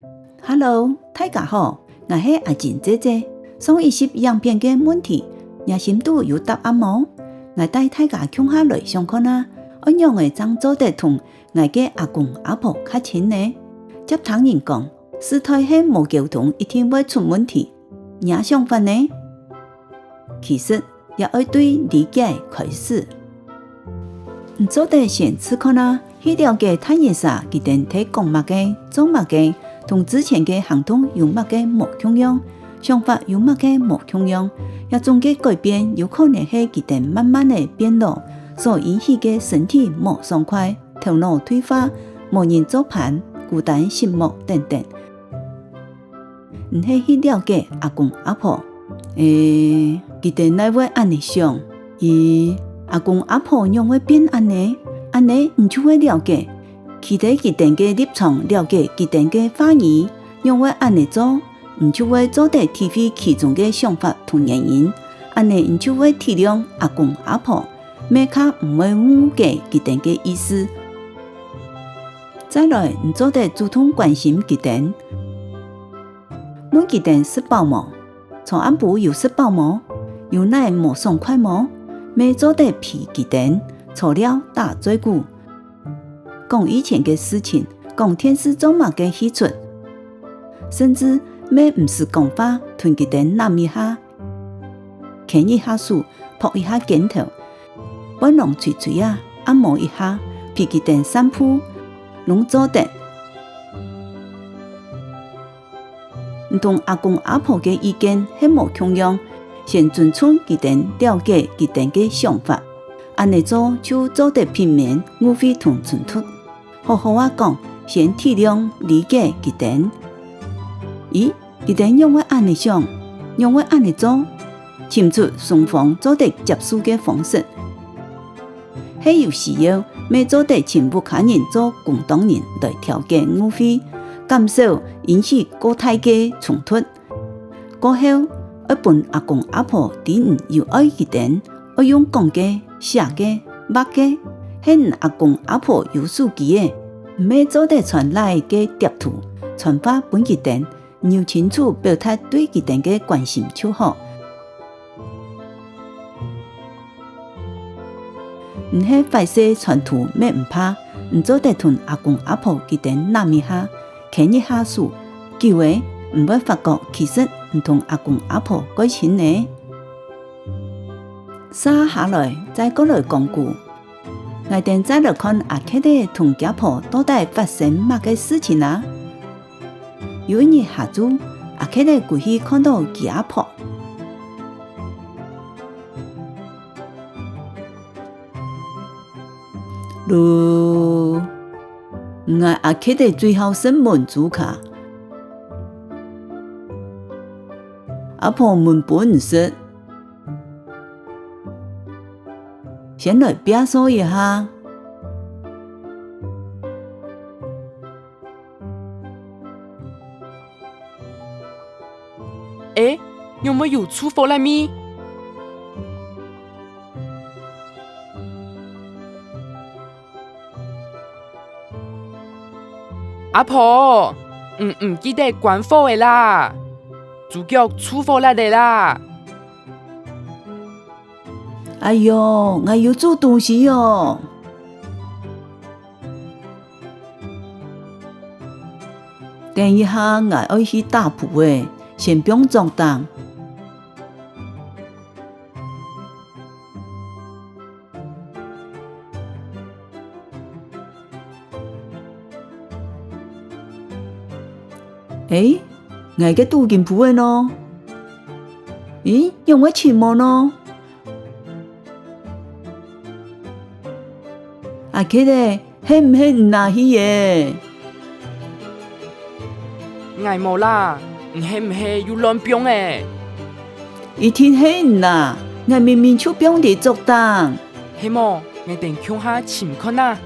Hello， 大家好，我是阿靜姐姐。上一集影片嘅問題，你心度有答案冇？我帶大家共下來想看啊，怎樣嘅將做得同我嘅阿公阿婆較親呢？接聽人講，時代係冇溝通，一定會出問題。你想法呢？其實也要對理解開始。做得先試看啊，去了解他人啥，佢哋睇講乜嘅，做乜嘅。同之前嘅行動有乜嘅冇同樣，想法有乜嘅冇同樣，一種嘅改變有可能係佢哋慢慢嘅變老，所引起嘅身體冇爽快、頭腦退化、冇人做伴、孤單寂寞等等。唔係去了解阿公阿婆，佢哋乃會安尼想，阿公阿婆樣會變安尼唔就會了解。期待佢哋嘅立場，了解佢哋嘅話語，讓我按你做，唔就會做得體會其中嘅想法同原因，按你唔就會體諒阿公阿婆，咩卡唔會誤解佢哋嘅意思。再來，唔做得主動關心佢哋，問佢哋食飽冇？從暗部有食飽冇？有奶冇爽快冇？咩做得皮佢哋，錯了打嘴鼓。講以前嘅事情，講天使做乜嘅戲出，甚至咩唔是講話，同佢哋攬一下，牽一下手，撲一下肩頭，幫人吹吹啊，按摩一下，俾佢哋散步，攏做得。唔同阿公阿婆嘅意見係冇同樣，先尊重佢哋，了解佢哋嘅想法，按你做就做得平面，無非同衝突。好好話講，先體諒理解佢哋。佢哋用我按你想，用我按你做，尋出雙方做得接受嘅方式。係有時要，未做得全部家人做共當人來調解誤會，減少引起過大嘅衝突。過後，要幫阿公阿婆啲有愛佢哋，要用講嘅、寫嘅、畫嘅。係阿公阿婆有手機嘅，唔係做得傳來嘅貼圖，傳發本佢哋，要清楚表達對佢哋嘅關心就好。唔係快些傳圖咩唔怕，唔做得同阿公阿婆佢哋攬一下，牽一下手，結尾唔會發覺其實唔同阿公阿婆改親呢。接下來再過來講故。我哋再來看阿克的同家婆到底發生乜嘅事情啊？有一日下晝，阿克的過去看到佢阿婆，我阿克的最後是門主卡，阿婆門本事。先來表述一下。有沒有出貨來咪？阿婆，唔記得關貨的啦，主角出貨來的啦。哎呦，我要做東西喲！等一下，我要去打鋪誒，先不用裝檔。我嘅杜金鋪誒喏，用我錢冇喏？阿克咧，係唔係唔拿去嘅？我冇啦，唔係要亂標誒？一定係唔拿，我明明就標地作檔。係麼？我等看下情況啦。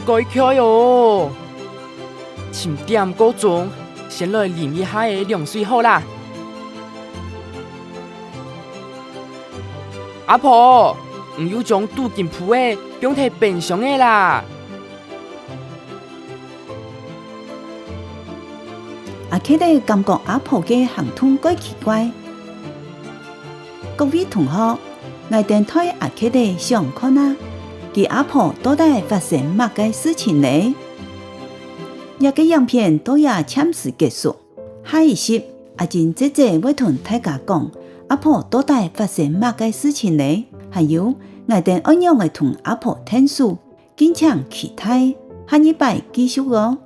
該開喲，10點過鐘，先來淋一下嘅涼水好啦。阿婆，唔要將拄件鋪嘅變成冰箱嘅啦。阿克哋感覺阿婆嘅行動怪奇怪。各位同學，我哋推阿克哋想看啊，佢阿婆到底發生乜嘅事情呢？一個影片都也暫時結束，下一集阿靜姐姐會同大家講阿婆到底發生乜嘅事情呢？還有我哋按樣嘅同阿婆聽書，敬請期待下一擺繼續哦。